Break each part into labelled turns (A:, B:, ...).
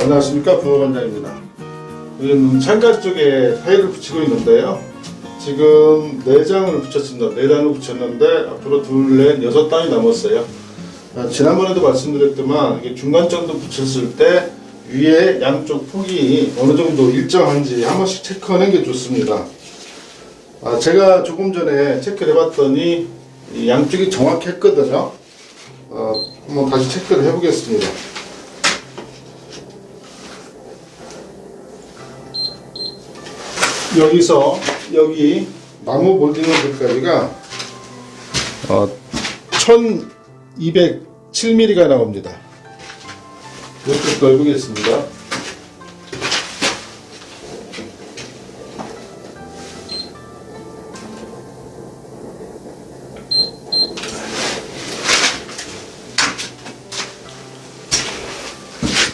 A: 안녕하십니까, 부모관장입니다. 여기는 창가 쪽에 타일을 붙이고 있는데요. 지금 4장을 붙였습니다. 4단을 붙였는데 앞으로 2, 4, 6단이 남았어요. 지난번에도 말씀드렸지만 이게 중간 정도 붙였을 때 위에 양쪽 폭이 어느 정도 일정한지 한 번씩 체크하는 게 좋습니다. 제가 조금 전에 체크를 해봤더니 이 양쪽이 정확했거든요. 한번 다시 체크를 해보겠습니다. 여기서 여기 나무 몰딩홀까지가 1207mm가 나옵니다. 이렇게 넓으겠습니다.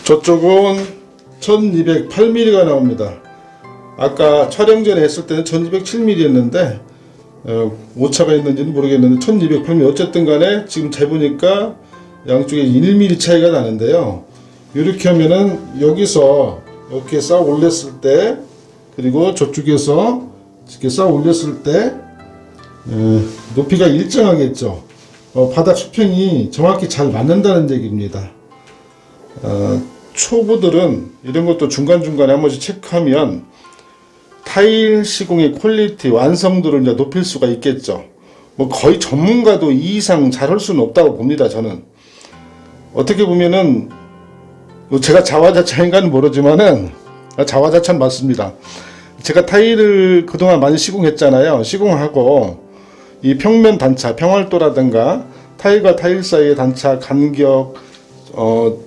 A: 저쪽은 1208mm가 나옵니다. 아까 촬영 전에 했을 때는 1207mm였는데 오차가 있는지는 모르겠는데 1208mm 어쨌든 간에 지금 재보니까 양쪽에 1mm 차이가 나는데요. 이렇게 하면은 여기서 이렇게 쌓아 올렸을 때 그리고 저쪽에서 이렇게 쌓아 올렸을 때 높이가 일정하겠죠. 바닥 수평이 정확히 잘 맞는다는 얘기입니다. 초보들은 이런 것도 중간중간에 한 번씩 체크하면 타일 시공의 퀄리티, 완성도를 이제 높일 수가 있겠죠. 뭐 거의 전문가도 이 이상 잘할 수는 없다고 봅니다, 저는. 어떻게 보면은, 제가 자화자찬인가는 모르지만은, 자화자찬 맞습니다. 제가 타일을 그동안 많이 시공했잖아요. 시공하고, 이 평면 단차, 평활도라든가, 타일과 타일 사이의 단차, 간격,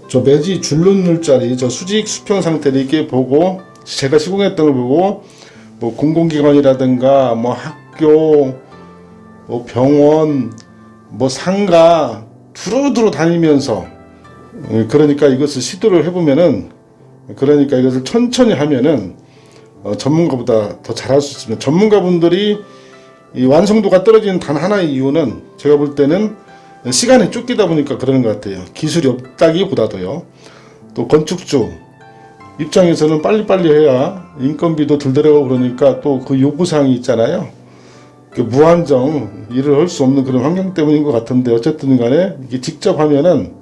A: 저 매지 줄눈물 자리, 저 수직 수평 상태를 이렇게 보고, 제가 시공했던 걸 보고, 뭐 공공기관이라든가 뭐 학교, 뭐 병원, 뭐 상가 두루두루 다니면서 그러니까 이것을 시도를 해보면은 그러니까 이것을 천천히 하면은 전문가보다 더 잘할 수 있습니다. 전문가분들이 이 완성도가 떨어지는 단 하나의 이유는 제가 볼 때는 시간에 쫓기다 보니까 그러는 것 같아요. 기술이 없다기보다도요. 또 건축주 입장에서는 빨리빨리 해야 인건비도 덜 들어가고 그러니까 또 그 요구사항이 있잖아요. 무한정 일을 할 수 없는 그런 환경 때문인 것 같은데 어쨌든 간에 이게 직접 하면은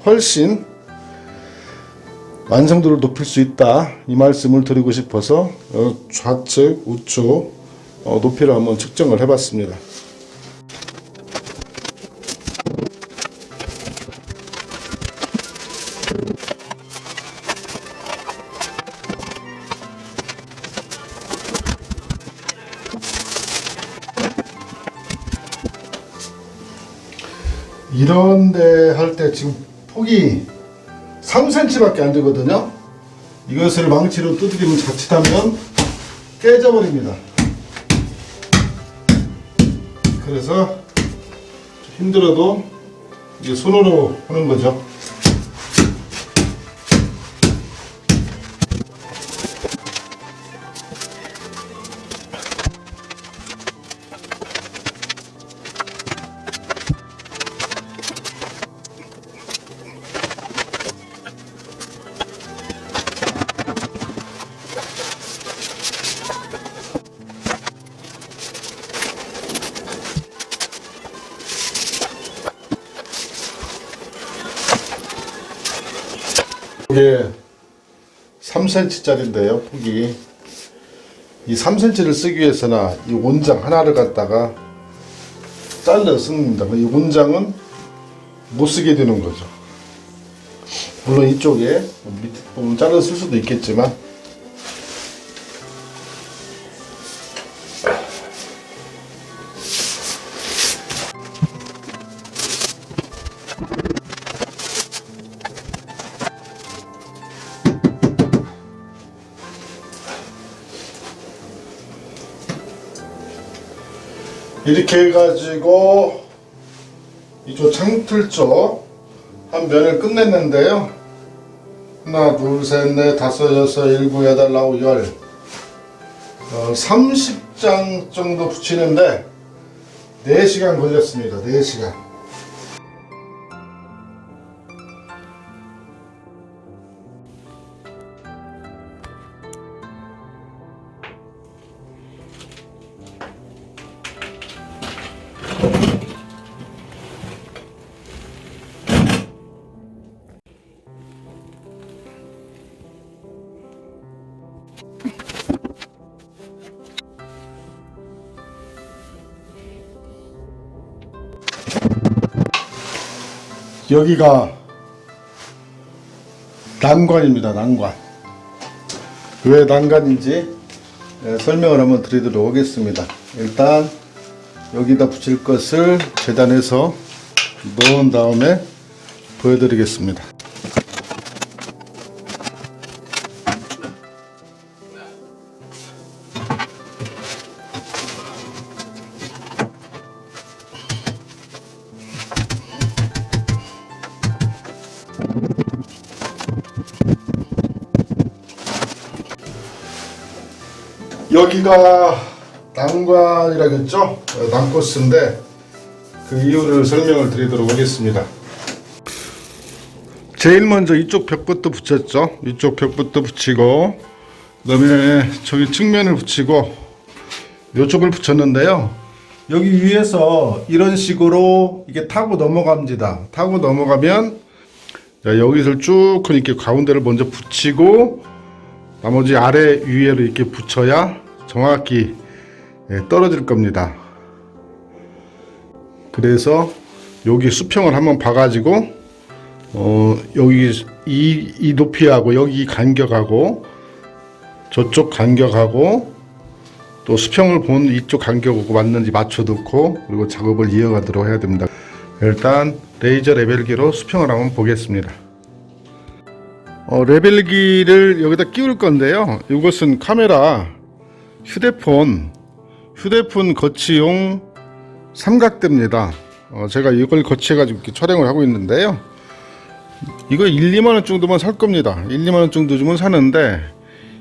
A: 훨씬 완성도를 높일 수 있다 이 말씀을 드리고 싶어서 좌측 우측 높이를 한번 측정을 해봤습니다. 이런데 할 때 지금 폭이 3cm 밖에 안 되거든요. 이것을 망치로 두드리면 자칫하면 깨져버립니다. 그래서 힘들어도 이제 손으로 하는 거죠. 이게 3cm짜리인데요, 폭이. 이 3cm를 쓰기 위해서나 이 온장 하나를 갖다가 잘라 씁니다. 이 온장은 못 쓰게 되는 거죠. 물론 이쪽에 밑에 부분 잘라 쓸 수도 있겠지만 이렇게 해가지고 이쪽 창틀 쪽 한 면을 끝냈는데요. 하나, 둘, 셋, 넷, 다섯, 여섯, 일곱, 여덟, 아홉, 열 30장 정도 붙이는데 4시간 걸렸습니다. 4시간. 여기가 난관입니다. 난관. 왜 난간인지 설명을 한번 드리도록 하겠습니다. 일단 여기다 붙일 것을 재단해서 넣은 다음에 보여드리겠습니다. 여기가 난관이라겠죠? 난코스인데 그 이유를 설명을 드리도록 하겠습니다. 제일 먼저 이쪽 벽부터 붙였죠. 이쪽 벽부터 붙이고 그 다음에 저기 측면을 붙이고 이쪽을 붙였는데요. 여기 위에서 이런 식으로 이게 타고 넘어갑니다. 타고 넘어가면 여기서 쭉 이렇게 가운데를 먼저 붙이고 나머지 아래 위에로 이렇게 붙여야 정확히 떨어질 겁니다. 그래서 여기 수평을 한번 봐가지고 여기 이 높이하고 여기 간격하고 저쪽 간격하고 또 수평을 본 이쪽 간격하고 맞는지 맞춰놓고 그리고 작업을 이어가도록 해야 됩니다. 일단 레이저 레벨기로 수평을 한번 보겠습니다. 레벨기를 여기다 끼울 건데요. 이것은 카메라 휴대폰 거치용 삼각대입니다. 제가 이걸 거치해가지고 이렇게 촬영을 하고 있는데요. 이거 1, 2만원 정도만 살 겁니다. 1, 2만원 정도 주면 사는데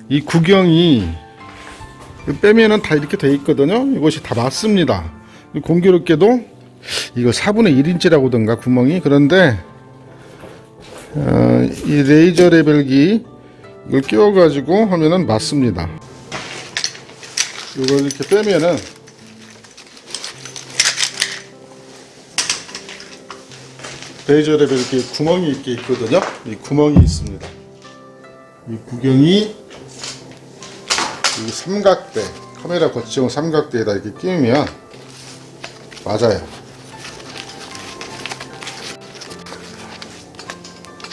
A: 이 구경이 빼면은 다 이렇게 돼 있거든요. 이것이 다 맞습니다. 공교롭게도 이거 4분의 1인치라고든가 구멍이. 그런데 이 레이저 레벨기 이걸 끼워가지고 하면은 맞습니다. 이걸 이렇게 빼면은 레이저 레벨기에 구멍이 이렇게 있거든요. 이 구멍이 있습니다. 이 구경이 이 삼각대, 카메라 거치용 삼각대에다 이렇게 끼우면 맞아요.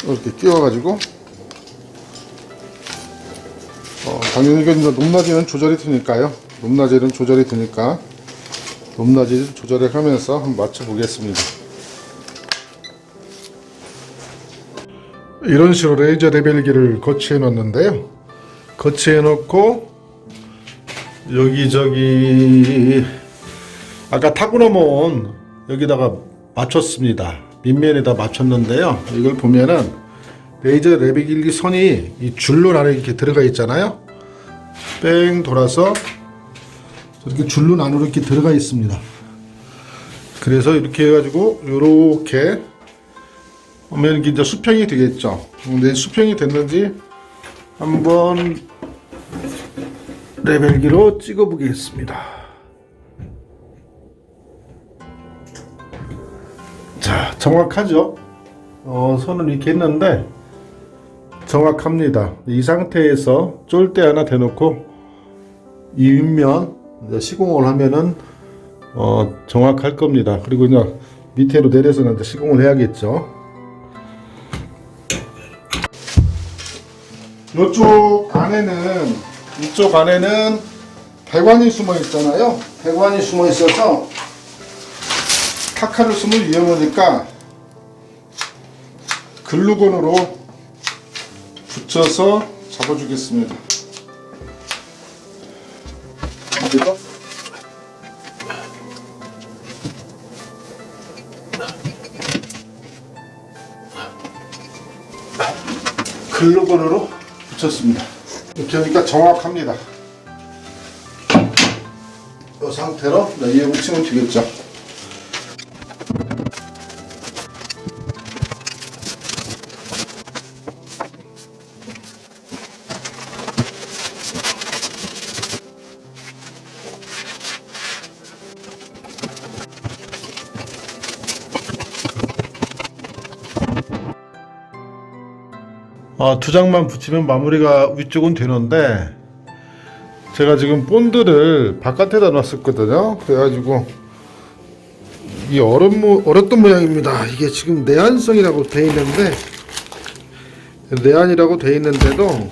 A: 이렇게 끼워가지고 당연히 이건 높낮이는 조절이 되니까요. 높낮이는 조절이 되니까 높낮이를 조절해 가면서 한번 맞춰 보겠습니다. 이런 식으로 레이저 레벨기를 거치해 놓는데요. 거치해 놓고 여기저기 아까 타고 넘어온 여기다가 맞췄습니다. 밑면에다 맞췄는데요. 이걸 보면은 레이저 레벨기 선이 이 줄로 안에 이렇게 들어가 있잖아요. 뺑 돌아서 이렇게 줄로 안으로 이렇게 들어가 있습니다. 그래서 이렇게 해가지고 요렇게 하면 이제 수평이 되겠죠. 근데 수평이 됐는지 한번 레벨기로 찍어 보겠습니다. 자, 정확하죠? 선을 이렇게 했는데 정확합니다. 이 상태에서 쫄대 하나 대놓고 이 윗면 시공을 하면은 정확할 겁니다. 그리고 그냥 밑으로 내려서는 이제 시공을 해야겠죠. 이쪽 안에는 배관이 숨어 있잖아요. 배관이 숨어 있어서 타카를 쓰면 위험하니까 글루건으로 붙여서 잡아주겠습니다. 이거 글루건으로 붙였습니다. 이렇게 하니까 정확합니다. 이 상태로 위에 붙이면 되겠죠. 두 장만 붙이면 마무리가 위쪽은 되는데 제가 지금 본드를 바깥에다 놨었거든요. 그래가지고 이게 얼었던 모양입니다. 이게 지금 내한성이라고 돼 있는데, 내한이라고 돼 있는데도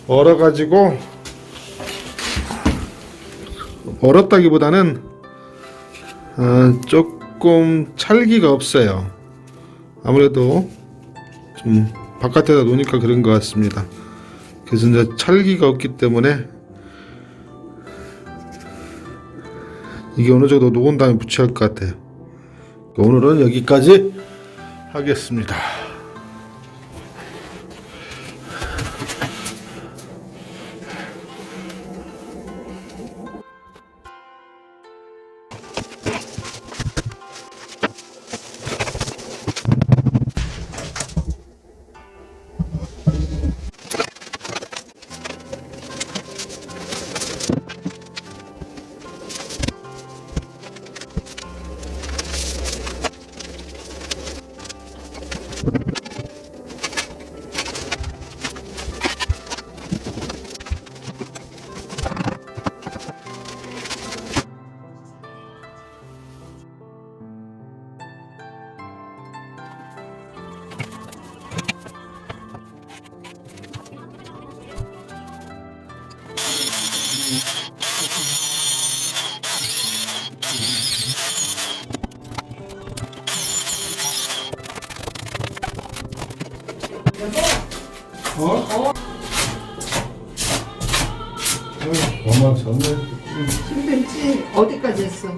A: 얼어가지고, 얼었다기보다는 조금 찰기가 없어요. 아무래도 좀 바깥에다 놓으니까 그런 것 같습니다. 그래서 이제 찰기가 없기 때문에 이게 어느 정도 녹은 다음에 붙여야 할 것 같아요. 오늘은 여기까지 하겠습니다. 엄마 전에
B: 힘들지? 어디까지 했어?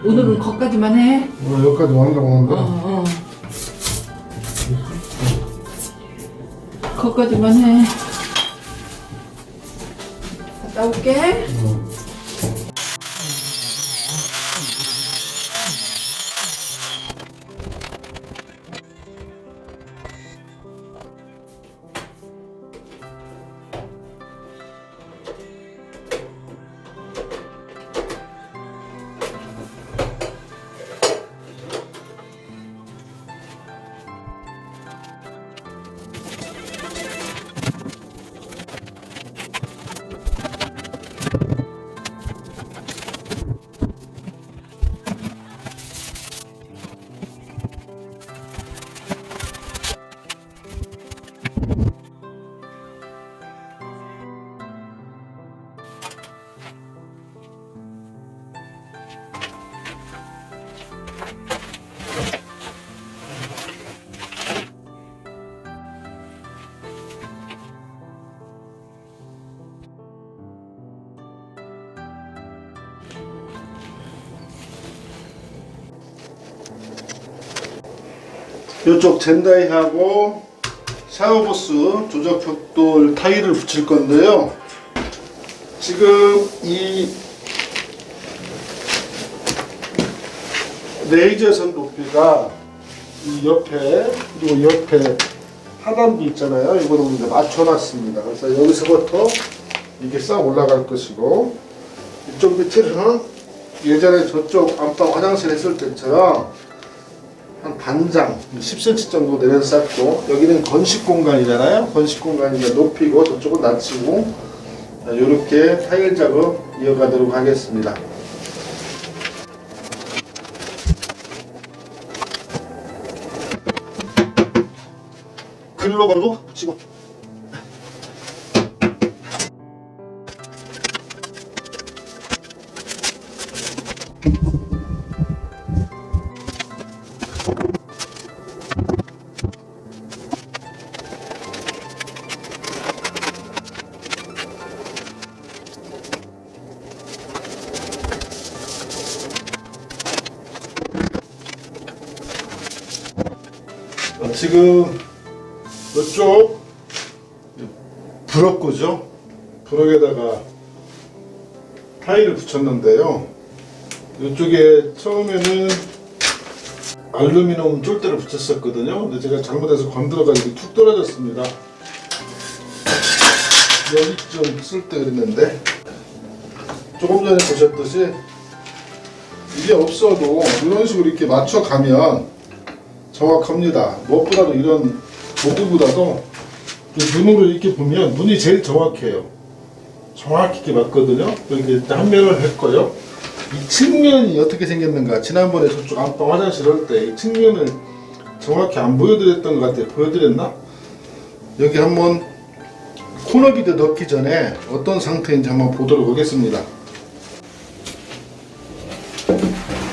B: 오늘은 거기까지만 해?
A: 여기까지 완성한다.
B: 거기까지만 해. 갔다 올게.
A: 이쪽 젠다이하고 샤워부스 조작벽돌 타일을 붙일 건데요. 지금 이 레이저선 높이가 이 옆에 그리고 옆에 하단부 있잖아요. 이거를 이제 맞춰놨습니다. 그래서 여기서부터 이게 싹 올라갈 것이고, 이쪽 밑에는 예전에 저쪽 안방 화장실 했을 때처럼 한 반장 10cm 정도 내려서 쌓고, 여기는 건식 공간이잖아요. 건식 공간이니까 높이고 저쪽은 낮추고, 이렇게 타일 작업 이어가도록 하겠습니다. 글로 걸고 붙이고. 지금 이쪽 브로커죠. 브로크에다가 타일을 붙였는데요. 이쪽에 처음에는 알루미늄 쫄대를 붙였었거든요. 근데 제가 잘못해서 건드려가지고 툭 떨어졌습니다. 여기 좀 쓸 때 그랬는데, 조금 전에 보셨듯이 이게 없어도 이런 식으로 이렇게 맞춰가면 정확합니다. 무엇보다도 이런 도구보다도 눈으로 이렇게 보면 눈이 제일 정확해요. 정확히 이렇게 맞거든요. 이렇게 한 면을 했고요. 이 측면이 어떻게 생겼는가, 지난번에 저쪽 안방 화장실 할 때 이 측면을 정확히 안 보여드렸던 것 같아요. 보여드렸나? 여기 한번 코너비드 넣기 전에 어떤 상태인지 한번 보도록 하겠습니다.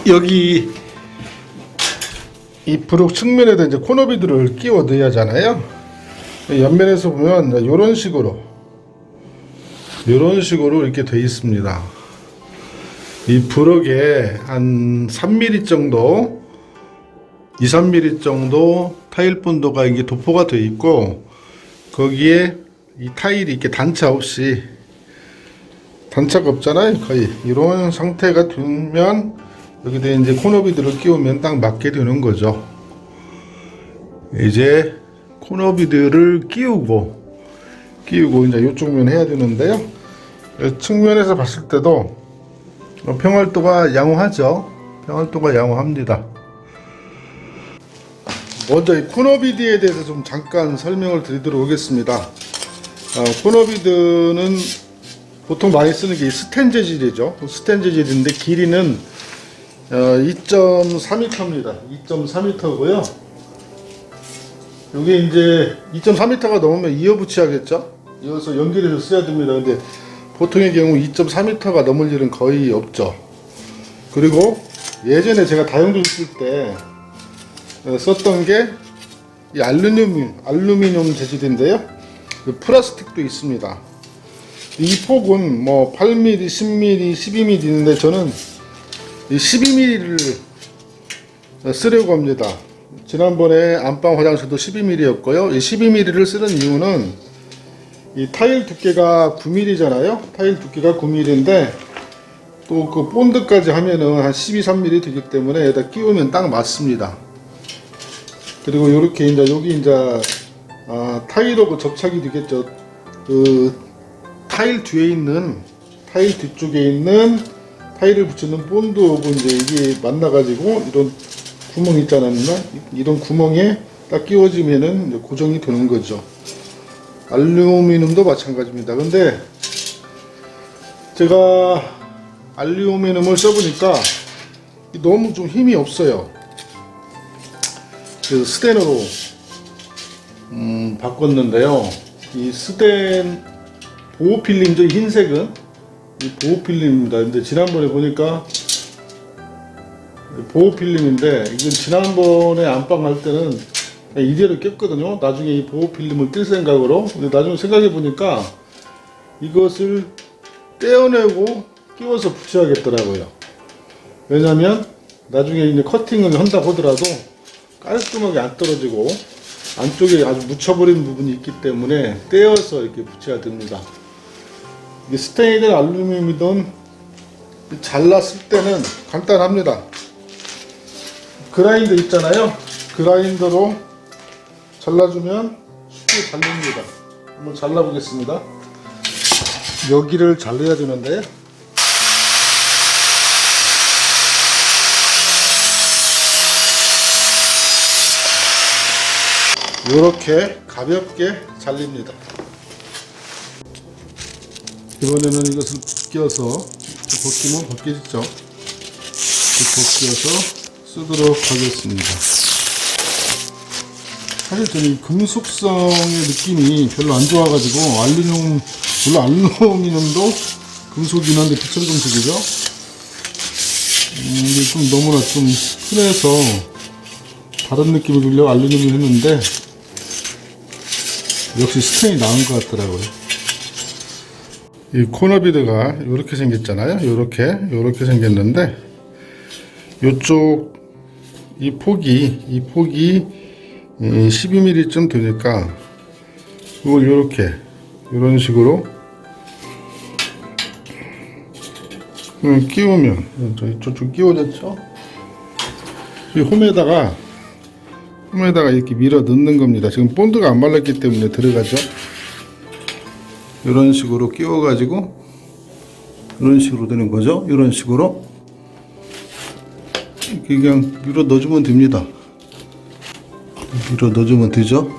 A: 여기 이 부록 측면에다 이제 코너비드를 끼워 넣어야 하잖아요. 옆면에서 보면 이런 식으로 이렇게 되어 있습니다. 이 부록에 한 3mm 정도, 2, 3mm 정도 타일 본도가 이게 도포가 되어 있고, 거기에 이 타일이 이렇게 단차 없이, 단차가 없잖아요. 거의 이런 상태가 되면 여기다 이제 코너비드를 끼우면 딱 맞게 되는 거죠. 이제 코너비드를 끼우고 이제 이쪽 면 해야 되는데요. 측면에서 봤을 때도 평활도가 양호하죠. 평활도가 양호합니다. 먼저 이 코너비드에 대해서 좀 잠깐 설명을 드리도록 하겠습니다. 코너비드는 보통 많이 쓰는 게 스텐 재질이죠. 스텐 재질인데 길이는 2.4m입니다. 2.4m고요. 이게 이제 2.4m가 넘으면 이어 붙여야겠죠. 이어서 연결해서 써야 됩니다. 근데 보통의 경우 2.4m가 넘을 일은 거의 없죠. 그리고 예전에 제가 다용도 쓸 때 썼던 게 이 알루미늄 재질인데요. 플라스틱도 있습니다. 이 폭은 뭐 8mm, 10mm, 12mm 있는데 저는 이 12mm를 쓰려고 합니다. 지난번에 안방 화장실도 12mm였고요. 이 12mm를 쓰는 이유는 이 타일 두께가 9mm잖아요. 타일 두께가 9mm인데 또 그 본드까지 하면은 한 12, 3mm 되기 때문에 여기다 끼우면 딱 맞습니다. 그리고 이렇게 이제 여기 이제 타일하고 접착이 되겠죠. 그 타일 뒤에 있는, 타일 뒤쪽에 있는 타일을 붙이는 본드하고 이제 이게 만나가지고 이런 구멍 있잖아요. 이런 구멍에 딱 끼워지면은 이제 고정이 되는 거죠. 알루미늄도 마찬가지입니다. 근데 제가 알루미늄을 써보니까 너무 좀 힘이 없어요. 그래서 스텐으로 바꿨는데요. 이 스텐 보호필름이죠. 흰색은 이 보호필름입니다. 근데 지난번에 보니까 보호필름인데 이건 지난번에 안방 할 때는 그냥 이대로 꼈거든요. 나중에 이 보호필름을 뜰 생각으로. 근데 나중에 생각해 보니까 이것을 떼어내고 끼워서 붙여야겠더라고요. 왜냐면 나중에 이제 커팅을 한다고 하더라도 깔끔하게 안 떨어지고 안쪽에 아주 묻혀버린 부분이 있기 때문에 떼어서 이렇게 붙여야 됩니다. 이게 스테인이든 알루미늄이든 잘랐을 때는 간단합니다. 그라인더 있잖아요. 그라인더로 잘라주면 쉽게 잘립니다. 한번 잘라보겠습니다. 여기를 잘라야 되는데 이렇게 가볍게 잘립니다. 이번에는 이것을 벗겨서 벗기면 벗겨지죠. 벗겨서 쓰도록 하겠습니다. 사실 저는 금속성의 느낌이 별로 안 좋아가지고 물론 알루미늄도 금속이긴 한데 비싼 금속이죠. 이게 좀 너무나 좀 흔해서 다른 느낌이 들려 알루미늄을 했는데 역시 스텐이 나은 것 같더라고요. 이 코너비드가 이렇게 생겼잖아요. 이렇게 생겼는데 이쪽 이 폭이 12mm쯤 되니까 이걸 이런 식으로 끼우면 이쪽 끼워졌죠. 이 홈에다가 이렇게 밀어 넣는 겁니다. 지금 본드가 안 말랐기 때문에 들어가죠. 이런 식으로 끼워가지고 이런 식으로 되는 거죠. 이런 식으로 이렇게 그냥 밀어 넣어주면 됩니다. 밀어 넣어주면 되죠.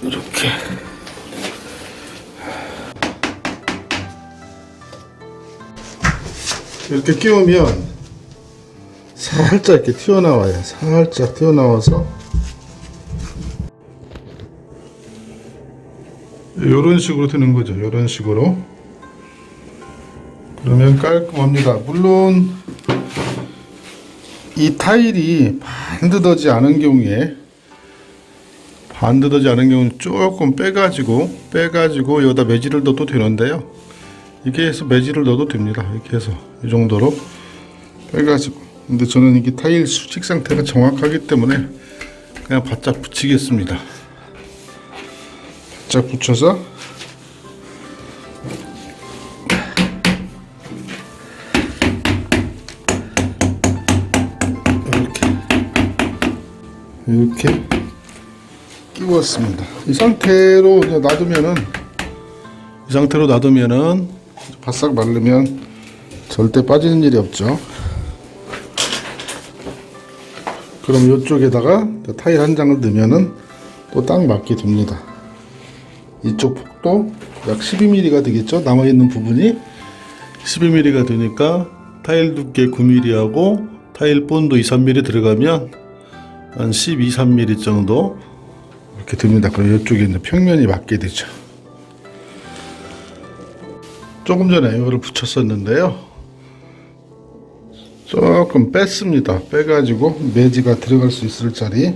A: 이렇게 이렇게 끼우면 살짝 이렇게 튀어나와요. 살짝 튀어나와서 이런 식으로 되는 거죠. 이런 식으로. 그러면 깔끔합니다. 물론 이 타일이 반듯하지 않은 경우는 조금 빼가지고 여기다 매질을 넣어도 되는데요. 이렇게 해서 매질을 넣어도 됩니다. 이렇게 해서 이 정도로 빼가지고. 근데 저는 이게 타일 수직 상태가 정확하기 때문에 그냥 바짝 붙이겠습니다. 바짝 붙여서 이렇게 끼웠습니다. 이 상태로 놔두면은 바싹 마르면 절대 빠지는 일이 없죠. 그럼 이쪽에다가 타일 한 장을 넣으면은 또 딱 맞게 됩니다. 이쪽 폭도 약 12mm가 되겠죠. 남아있는 부분이 12mm가 되니까 타일 두께 9mm하고 타일 본도 2, 3mm 들어가면 한 12, 3mm 정도 이렇게 됩니다. 그럼 이쪽에 이제 평면이 맞게 되죠. 조금 전에 이거를 붙였었는데요. 조금 뺐습니다. 빼가지고 매지가 들어갈 수 있을 자리,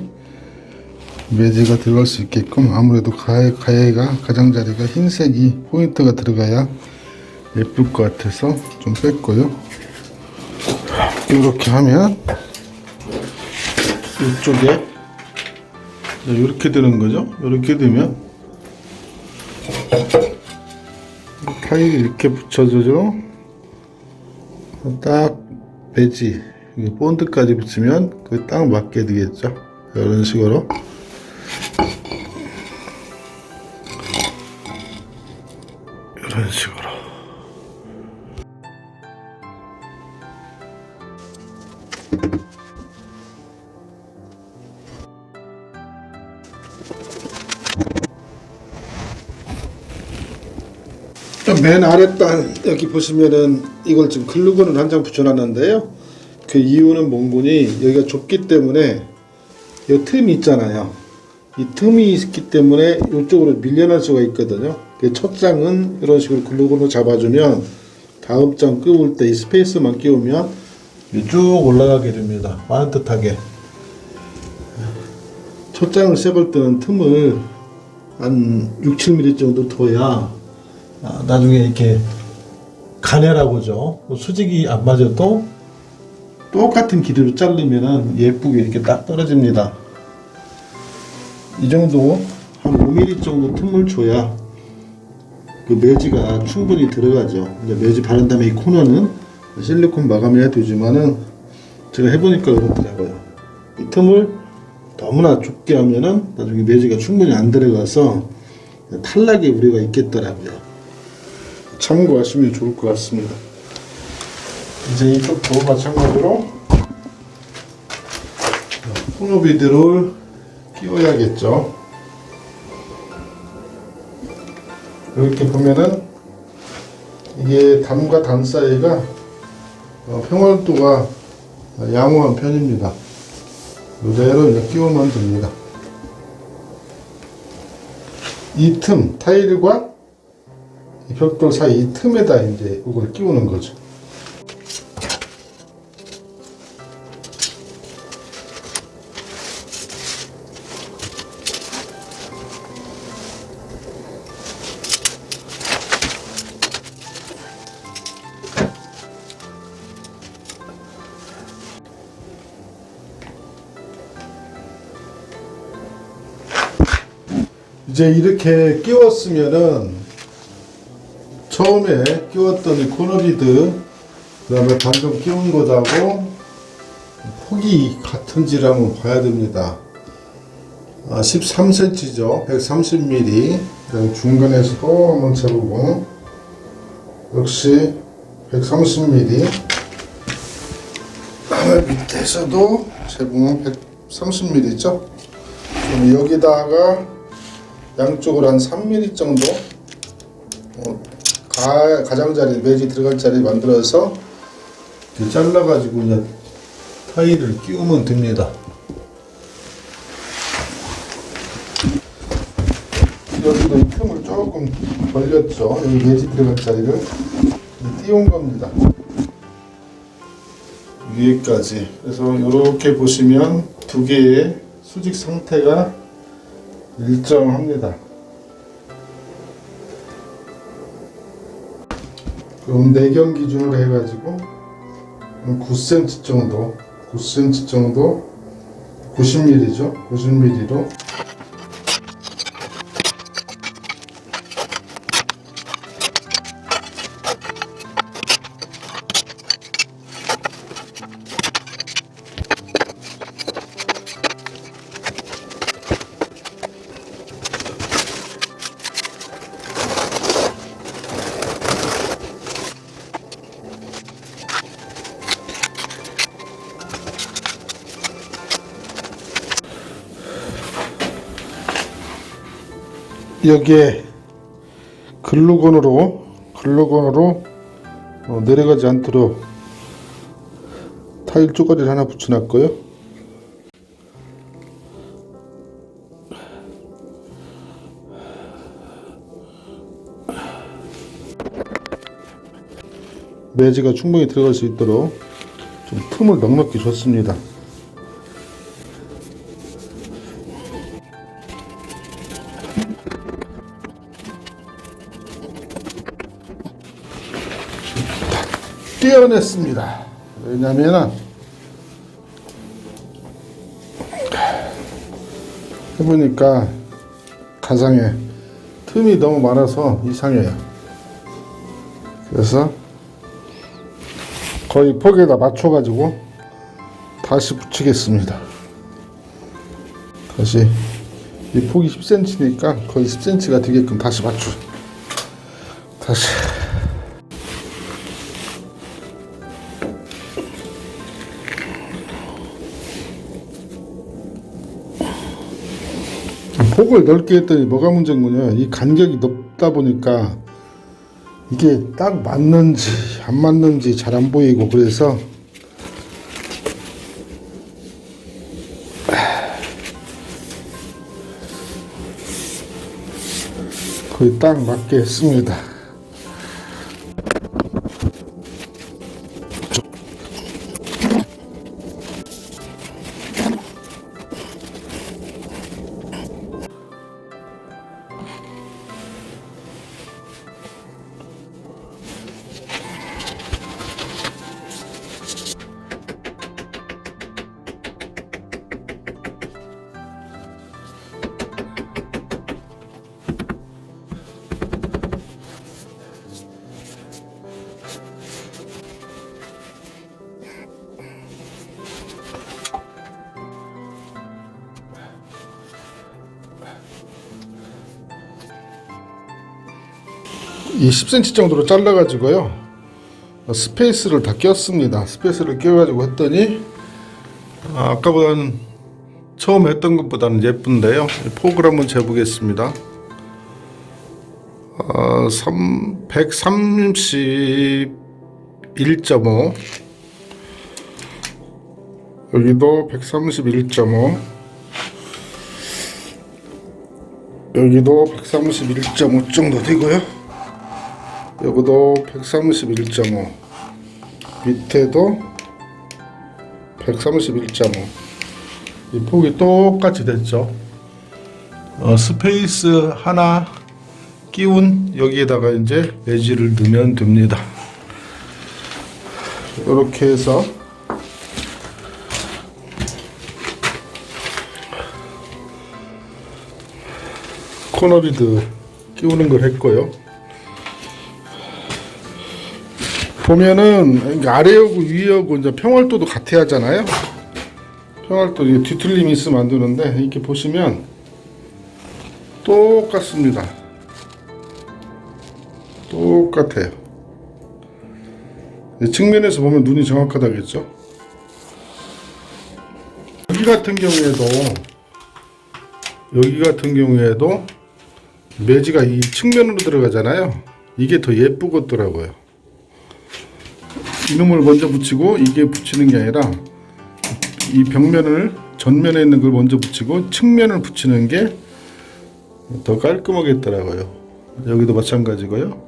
A: 매지가 들어갈 수 있게끔 아무래도 가장자리가 흰색이 포인트가 들어가야 예쁠 것 같아서 좀 뺐고요. 이렇게 하면 이쪽에 이렇게 되는 거죠. 이렇게 되면 타일이 이렇게 붙여져죠. 딱 배지 본드까지 붙이면 그 딱 맞게 되겠죠. 이런 식으로 이런 식으로 맨 아랫단 여기 보시면은 이걸 지금 글루건을 한 장 붙여놨는데요. 그 이유는 뭔고니 여기가 좁기 때문에 이 틈이 있잖아요. 이 틈이 있기 때문에 이쪽으로 밀려날 수가 있거든요. 첫 장은 이런 식으로 글루건으로 잡아주면 다음 장 끼울 때 이 스페이스만 끼우면 쭉 올라가게 됩니다. 반듯하게. 첫 장을 세볼 때는 틈을 한 6, 7mm 정도 둬야 나중에 이렇게 가내라고 하죠. 수직이 안 맞아도 똑같은 길이로 자르면 예쁘게 이렇게 딱 떨어집니다. 이 정도 한 5mm 정도 틈을 줘야 그 매지가 충분히 들어가죠. 이제 매지 바른 다음에 이 코너는 실리콘 마감해야 되지만은 제가 해보니까 그렇더라고요. 이 틈을 너무나 좁게 하면은 나중에 매지가 충분히 안 들어가서 탈락의 우려가 있겠더라고요. 참고하시면 좋을 것 같습니다. 이제 이쪽도 마찬가지로 코너비드를 끼워야겠죠. 이렇게 보면은 이게 담과 단 사이가 평활도가 양호한 편입니다. 이대로 이제 끼우면 됩니다. 이 틈, 타일과 이 벽돌 사이 이 틈에다 이제 이걸 끼우는 거죠. 이제 이렇게 끼웠으면은 처음에 끼웠던 이 코너비드 그 다음에 방금 끼운 것하고 폭이 같은지를 한번 봐야 됩니다. 13cm죠. 130mm. 그다음 중간에서도 한번 재보고 역시 130mm. 그다음에 밑에서도 재보면 130mm죠. 그럼 여기다가 양쪽으로 한 3mm 정도 가장자리, 매지 들어갈 자리 만들어서 이렇게 잘라가지고 이제 타일을 끼우면 됩니다. 여기도 이 틈을 조금 벌렸죠. 여기 매지 들어갈 자리를 띄운 겁니다. 위에까지. 그래서 이렇게 보시면 두 개의 수직 상태가 일정합니다. 그럼 내경 기준으로 해가지고 9cm 정도, 9cm 정도, 90mm죠. 90mm로 여기에 글루건으로 내려가지 않도록 타일 쪼가리를 하나 붙여놨고요. 매지가 충분히 들어갈 수 있도록 좀 틈을 넉넉히 줬습니다. 떼어냈습니다. 왜냐면은 해보니까 가상에 틈이 너무 많아서 이상해요. 그래서 거의 폭에다 맞춰가지고 다시 붙이겠습니다. 다시 이 폭이 10cm니까 거의 10cm가 되게끔 다시 다시 폭을 넓게 했더니 뭐가 문제인가요? 이 간격이 넓다 보니까 이게 딱 맞는지 안 맞는지 잘 안 보이고, 그래서 거의 딱 맞게 했습니다. 이 10cm 정도로 잘라가지고요, 스페이스를 다 꼈습니다. 스페이스를 껴가지고 했더니 아까보다는 처음 했던 것보다는 예쁜데요. 폭을 한번 재보겠습니다. 131.5, 여기도 131.5, 여기도 131.5 정도 되고요. 여기도 131.5, 밑에도 131.5. 이 폭이 똑같이 됐죠. 스페이스 하나 끼운 여기에다가 이제 매지를 넣으면 됩니다. 이렇게 해서 코너비드 끼우는 걸 했고요. 보면은 아래하고 위하고 이제 평활도도 같아야 하잖아요. 평활도 이게 뒤틀림이 있으면 안 되는데, 이렇게 보시면 똑같습니다. 똑같아요. 측면에서 보면 눈이 정확하다겠죠. 여기 같은 경우에도 매지가 이 측면으로 들어가잖아요. 이게 더 예쁘겠더라고요. 이놈을 먼저 붙이고 이게 붙이는 게 아니라 이 벽면을 전면에 있는 걸 먼저 붙이고 측면을 붙이는 게 더 깔끔하겠더라고요. 여기도 마찬가지고요.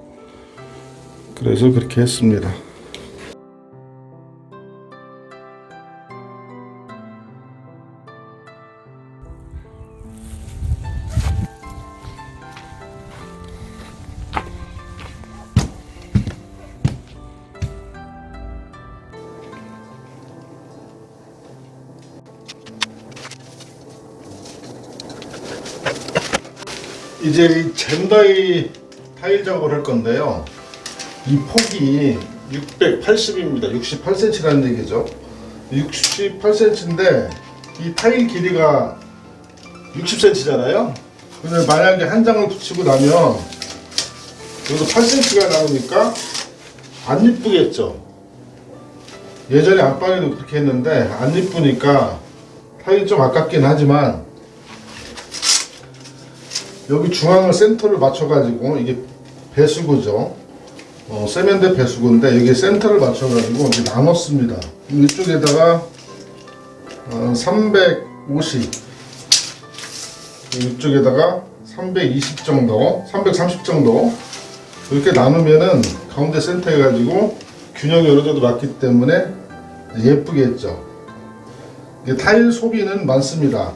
A: 그래서 그렇게 했습니다. 이제 이 젠다이 타일 작업을 할 건데요. 이 폭이 680입니다. 68cm라는 얘기죠. 68cm인데 이 타일 길이가 60cm잖아요. 근데 만약에 한 장을 붙이고 나면 여기서 8cm가 나오니까 안 이쁘겠죠. 예전에 안방에도 그렇게 했는데 안 이쁘니까 타일 좀 아깝긴 하지만 여기 중앙을 센터를 맞춰가지고 이게 배수구죠. 세면대 배수구인데 여기 센터를 맞춰가지고 이렇게 나눴습니다. 이쪽에다가 350, 이쪽에다가 320 정도, 330 정도 이렇게 나누면은 가운데 센터 해가지고 균형이 어느 정도 맞기 때문에 예쁘겠죠. 이게 타일 소비는 많습니다.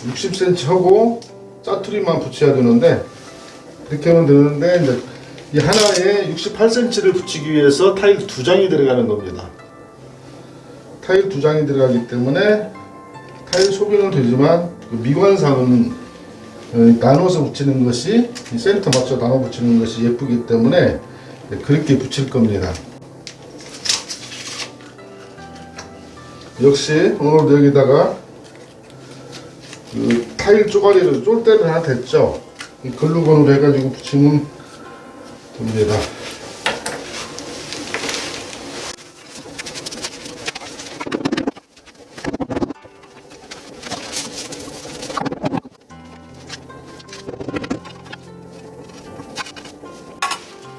A: 60cm 하고 짜투리만 붙여야 되는데 이렇게 하면 되는데 이제 이 하나에 68cm를 붙이기 위해서 타일 2장이 들어가는 겁니다. 타일 2장이 들어가기 때문에 타일 소비는 되지만 미관상은 나눠서 붙이는 것이 센터 맞춰 나눠 붙이는 것이 예쁘기 때문에 그렇게 붙일 겁니다. 역시 오늘도 여기다가 그 타일 쪼가리를 쫄대를 하나 댔죠. 글루건으로 해가지고 붙이면 됩니다.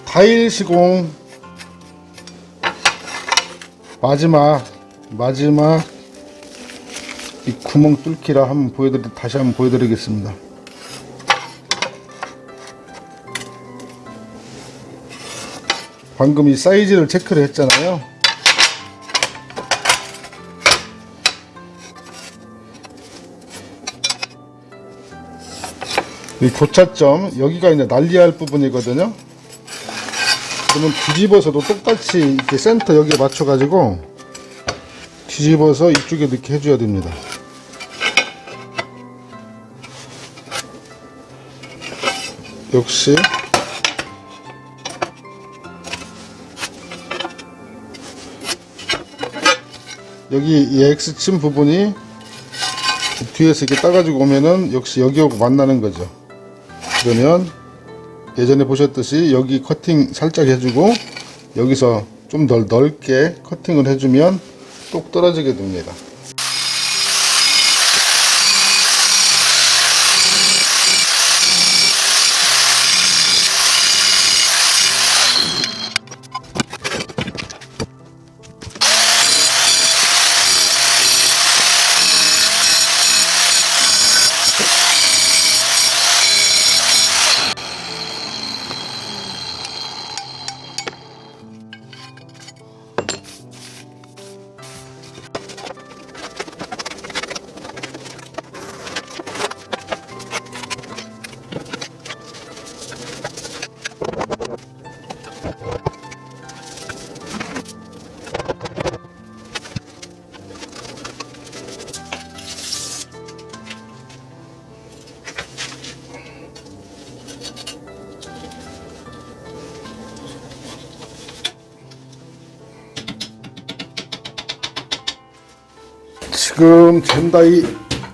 A: 타일 시공 마지막 이 구멍 뚫기라 다시 한번 보여드리겠습니다. 방금 이 사이즈를 체크를 했잖아요. 이 교차점 여기가 이제 난리할 부분이거든요. 그러면 뒤집어서도 똑같이 이렇게 센터 여기에 맞춰가지고 뒤집어서 이쪽에 이렇게 해줘야 됩니다. 역시 여기 이 X침 부분이 뒤에서 이렇게 따가지고 오면은 역시 여기하고 만나는 거죠. 그러면 예전에 보셨듯이 여기 커팅 살짝 해주고 여기서 좀 더 넓게 커팅을 해주면 똑 떨어지게 됩니다. 지금 젠다이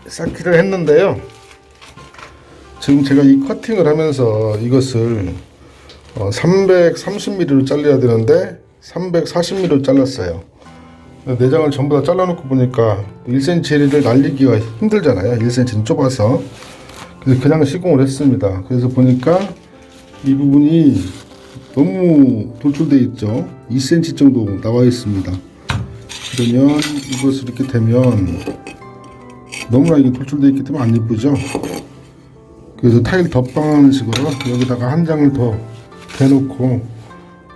A: 쌓기를 했는데요. 지금 제가 이 커팅을 하면서 이것을 330mm로 잘라야 되는데 340mm로 잘랐어요. 내장을 전부 다 잘라놓고 보니까 1cm를 날리기가 힘들잖아요. 1cm는 좁아서. 그래서 그냥 시공을 했습니다. 그래서 보니까 이 부분이 너무 돌출되어 있죠. 2cm 정도 나와 있습니다. 그러면 이것을 이렇게 되면 너무나 이게 돌출되어 있기 때문에 안 예쁘죠. 그래서 타일 덧방하는 식으로 여기다가 한 장을 더 대놓고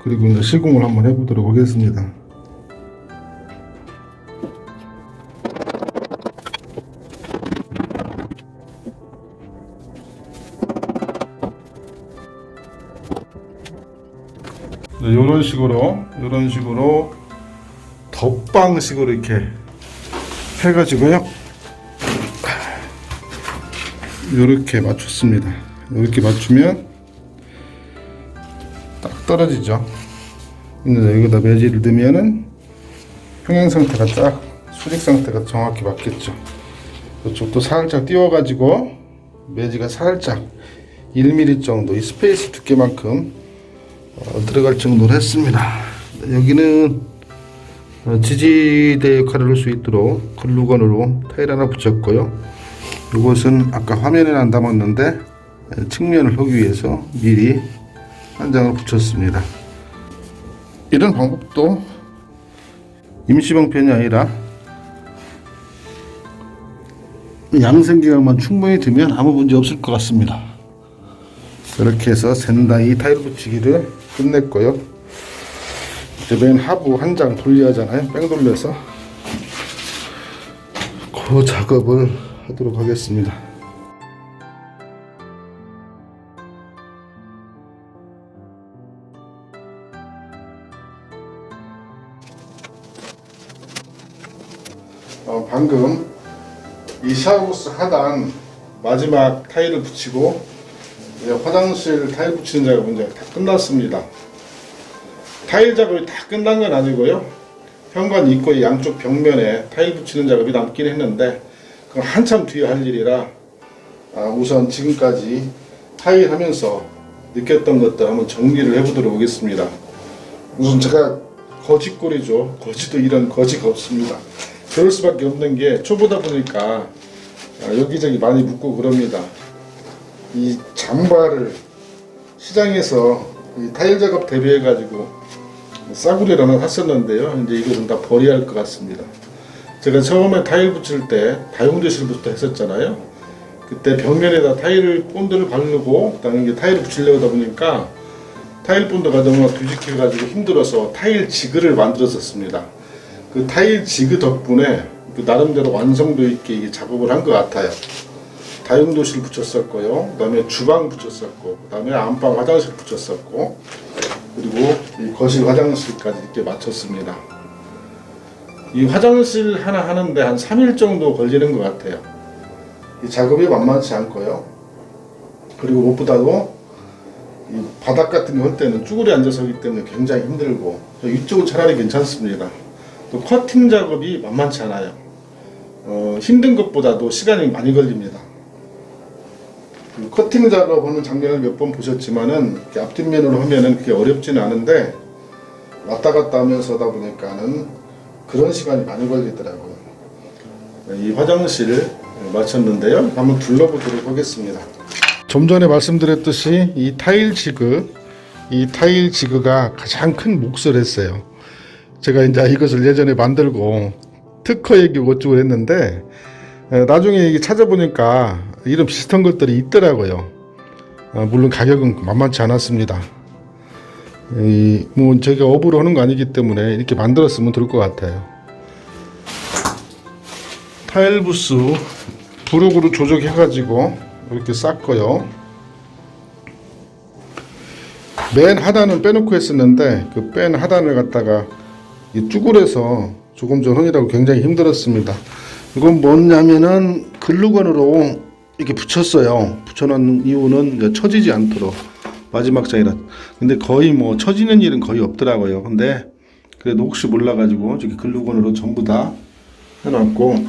A: 그리고 이제 시공을 한번 해보도록 하겠습니다. 네, 이런 식으로 덧방식으로 이렇게 해가지고요. 이렇게 맞췄습니다. 이렇게 맞추면 딱 떨어지죠. 근데 여기다 매질을 넣으면은 평행 상태가 딱 수직 상태가 정확히 맞겠죠. 이쪽도 살짝 띄워가지고 매지가 살짝 1mm 정도 이 스페이스 두께만큼 들어갈 정도로 했습니다. 여기는 지지대 역할을 할 수 있도록 글루건으로 타일 하나 붙였고요. 이것은 아까 화면에는 안 담았는데 측면을 하기 위해서 미리 한 장을 붙였습니다. 이런 방법도 임시방편이 아니라 양생기간만 충분히 되면 아무 문제 없을 것 같습니다. 이렇게 해서 샌다이 타일 붙이기를 끝냈고요. 이제 맨 하부 한 장 돌려야 하잖아요. 뺑 돌려서 그 작업을 하도록 하겠습니다. 방금 이 샤워부스 하단 마지막 타일을 붙이고 이제 화장실 타일 붙이는 작업은 이제 다 끝났습니다. 타일 작업이 다 끝난 건 아니고요. 현관 입구의 양쪽 벽면에 타일 붙이는 작업이 남긴 했는데 그건 한참 뒤에 할 일이라 우선 지금까지 타일 하면서 느꼈던 것들 한번 정리를 해보도록 하겠습니다. 우선 제가 거지꼴이죠. 거지도 이런 거지가 없습니다. 그럴 수밖에 없는 게 초보다 보니까 여기저기 많이 묻고 그럽니다. 이 잠바를 시장에서 이 타일 작업 대비해 가지고 싸구려를 하나 샀었는데요. 이제 이것은 다 버려야 할 것 같습니다. 제가 처음에 타일 붙일 때 다용도실부터 했었잖아요. 그때 벽면에다 타일 본드를 바르고 그다음에 이게 타일을 붙이려고 하다 보니까 타일 본드가 너무 뒤집혀 가지고 힘들어서 타일 지그를 만들었었습니다. 그 타일 지그 덕분에 그 나름대로 완성도 있게 이게 작업을 한 것 같아요. 다용도실 붙였었고요. 그 다음에 주방 붙였었고, 그 다음에 안방 화장실 붙였었고, 그리고 이 거실 화장실까지 이렇게 마쳤습니다. 이 화장실 하나 하는데 한 3일 정도 걸리는 것 같아요. 이 작업이 만만치 않고요. 그리고 무엇보다도 이 바닥 같은 거 할 때는 쭈그려 앉아서 하기 때문에 굉장히 힘들고, 이쪽은 차라리 괜찮습니다. 또 커팅 작업이 만만치 않아요. 힘든 것보다도 시간이 많이 걸립니다. 커팅 작업하는 장면을 몇 번 보셨지만은 앞뒷면으로 하면은 그게 어렵지는 않은데 왔다 갔다 하면서 하다 보니까는 그런 시간이 많이 걸리더라고요. 이 화장실 마쳤는데요. 한번 둘러보도록 하겠습니다. 좀 전에 말씀드렸듯이 이 타일 지그가 가장 큰 몫을 했어요. 제가 이제 이것을 예전에 만들고 특허 얘기 어쩌고 했는데 나중에 이게 찾아보니까 이런 비슷한 것들이 있더라고요. 물론 가격은 만만치 않았습니다. 뭐 제가 업으로 하는 거 아니기 때문에 이렇게 만들었으면 될 것 같아요. 타일 부스 부록으로 조작해가지고 이렇게 쌌고요. 맨 하단은 빼놓고 했었는데 그 뺀 하단을 갖다가 쭈그려서 조금 전 하느라고 굉장히 힘들었습니다. 이건 뭐냐면은 글루건으로 이렇게 붙였어요. 붙여놓은 이유는 이제 처지지 않도록 마지막 장이라. 근데 거의 뭐 처지는 일은 거의 없더라고요. 근데 그래도 혹시 몰라가지고 저기 글루건으로 전부 다 해놨고,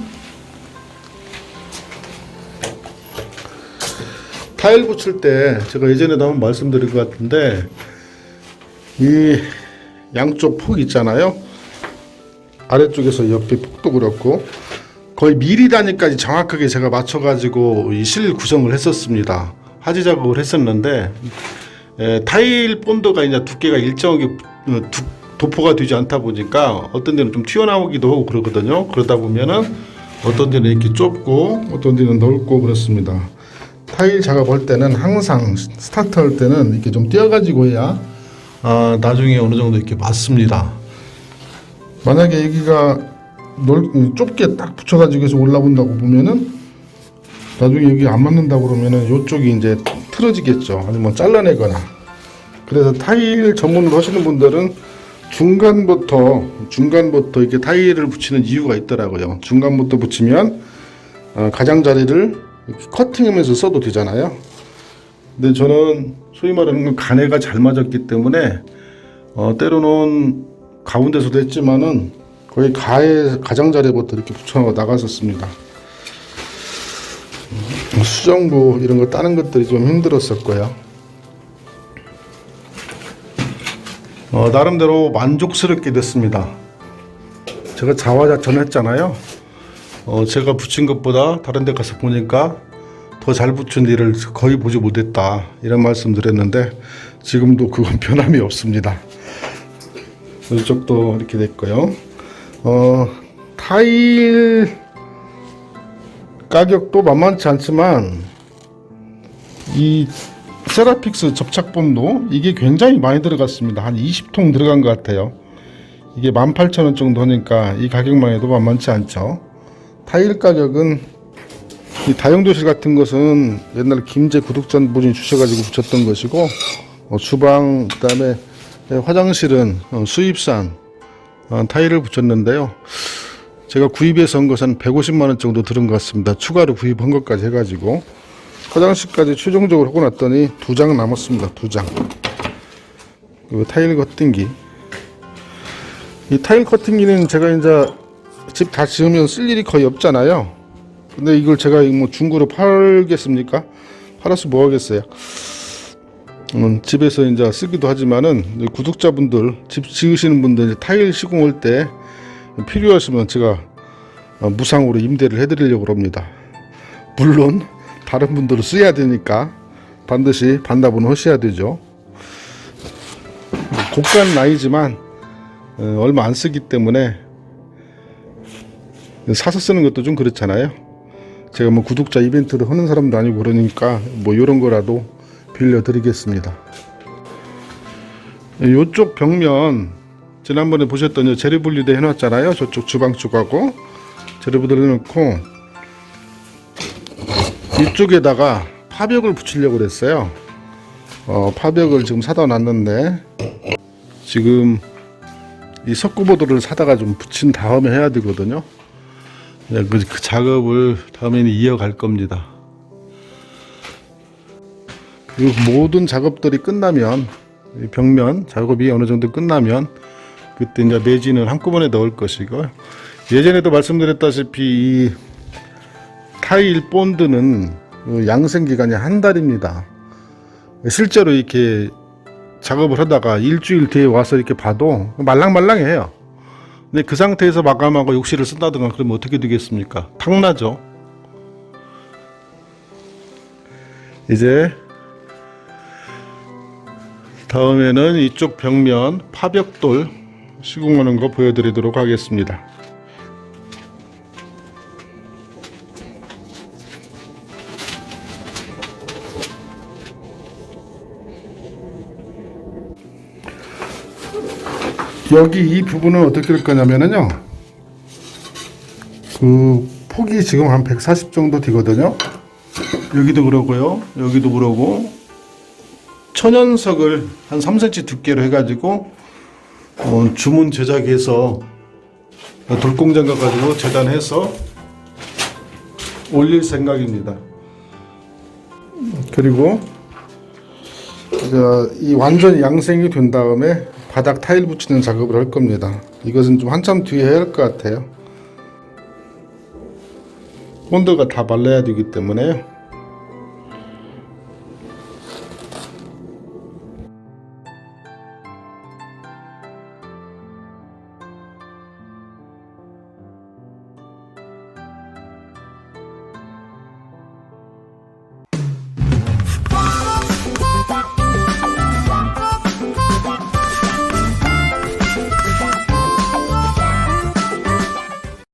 A: 타일 붙일 때 제가 예전에도 한번 말씀드린 것 같은데 이 양쪽 폭 있잖아요. 아래쪽에서 옆에 폭도 그렇고 거의 미리 단위까지 정확하게 제가 맞춰가지고 이 실 구성을 했었습니다. 하지 작업을 했었는데 타일 본드가 이제 두께가 일정하게 도포가 되지 않다 보니까 어떤 데는 좀 튀어나오기도 하고 그러거든요. 그러다 보면은 어떤 데는 이렇게 좁고 어떤 데는 넓고 그렇습니다. 타일 작업할 때는 항상 스타트 할 때는 이렇게 좀 띄어가지고 해야 나중에 어느 정도 이렇게 맞습니다. 만약에 여기가 좁게 딱 붙여가지고 해서 올라온다고 보면은 나중에 여기 안 맞는다고 그러면은 이쪽이 이제 틀어지겠죠. 아니면 잘라내거나. 그래서 타일 전문으로 하시는 분들은 중간부터 이렇게 타일을 붙이는 이유가 있더라고요. 중간부터 붙이면 가장자리를 이렇게 커팅하면서 써도 되잖아요. 근데 저는 소위 말하는 가내가 잘 맞았기 때문에 때로는 가운데서도 했지만은 거의 가장자리부터 이렇게 붙여 나갔었습니다. 수정부 이런 거 따는 것들이 좀 힘들었었고요. 나름대로 만족스럽게 됐습니다. 제가 자화자찬했잖아요. 제가 붙인 것보다 다른 데 가서 보니까 더 잘 붙인 일을 거의 보지 못했다 이런 말씀 드렸는데 지금도 그건 변함이 없습니다. 이쪽도 이렇게 됐고요. 타일 가격도 만만치 않지만 이 세라픽스 접착폼도 이게 굉장히 많이 들어갔습니다. 한 20통 들어간 것 같아요. 이게 18,000원 정도 하니까 이 가격만 해도 만만치 않죠. 타일 가격은 이 다용도실 같은 것은 옛날 김제 구독자분이 주셔가지고 붙였던 것이고 주방 그다음에 화장실은 수입산 타일을 붙였는데요. 제가 구입해서 한 것은 150만원 정도 들은 것 같습니다. 추가로 구입한 것까지 해가지고 화장실까지 최종적으로 하고 났더니 2장 남았습니다. 2장. 그리고 타일 커팅기. 이 타일 커팅기는 제가 이제 집 다 지으면 쓸 일이 거의 없잖아요. 근데 이걸 제가 뭐 중고로 팔겠습니까? 팔아서 뭐 하겠어요? 집에서 이제 쓰기도 하지만은 구독자분들 집 지으시는 분들 타일 시공할 때 필요하시면 제가 무상으로 임대를 해드리려고 합니다. 물론 다른 분들은 써야 되니까 반드시 반납은 하셔야 되죠. 고가는 아니지만 얼마 안 쓰기 때문에 사서 쓰는 것도 좀 그렇잖아요. 제가 뭐 구독자 이벤트를 하는 사람도 아니고 그러니까 뭐 이런 거라도 빌려드리겠습니다. 이쪽 벽면 지난번에 보셨던 재료 분리대 해놨잖아요. 저쪽 주방 쪽하고 재료 분리대 해놓고 이쪽에다가 파벽을 붙이려고 그랬어요. 파벽을 지금 사다 놨는데 지금 이 석고보드를 사다가 좀 붙인 다음에 해야 되거든요. 그 작업을 다음에는 이어갈 겁니다. 그리고 모든 작업들이 끝나면 벽면 작업이 어느 정도 끝나면 그때 이제 매진을 한꺼번에 넣을 것이고 예전에도 말씀드렸다시피 이 타일 본드는 양생 기간이 한 달입니다. 실제로 이렇게 작업을 하다가 일주일 뒤에 와서 이렇게 봐도 말랑말랑해요. 근데 그 상태에서 마감하고 욕실을 쓴다든가 그러면 어떻게 되겠습니까? 탁나죠. 이제 다음에는 이쪽 벽면 파벽돌 시공하는 거 보여드리도록 하겠습니다. 여기 이 부분은 어떻게 할 거냐면요. 그 폭이 지금 한 140 정도 되거든요. 여기도 그러고요. 여기도 그러고 천연석을 한 3cm 두께로 해가지고 주문 제작해서 돌공장 가가지고 재단해서 올릴 생각입니다. 그리고 이 완전히 양생이 된 다음에 바닥 타일 붙이는 작업을 할 겁니다. 이것은 좀 한참 뒤에 해야 할 것 같아요. 본드가 다 말라야 되기 때문에요.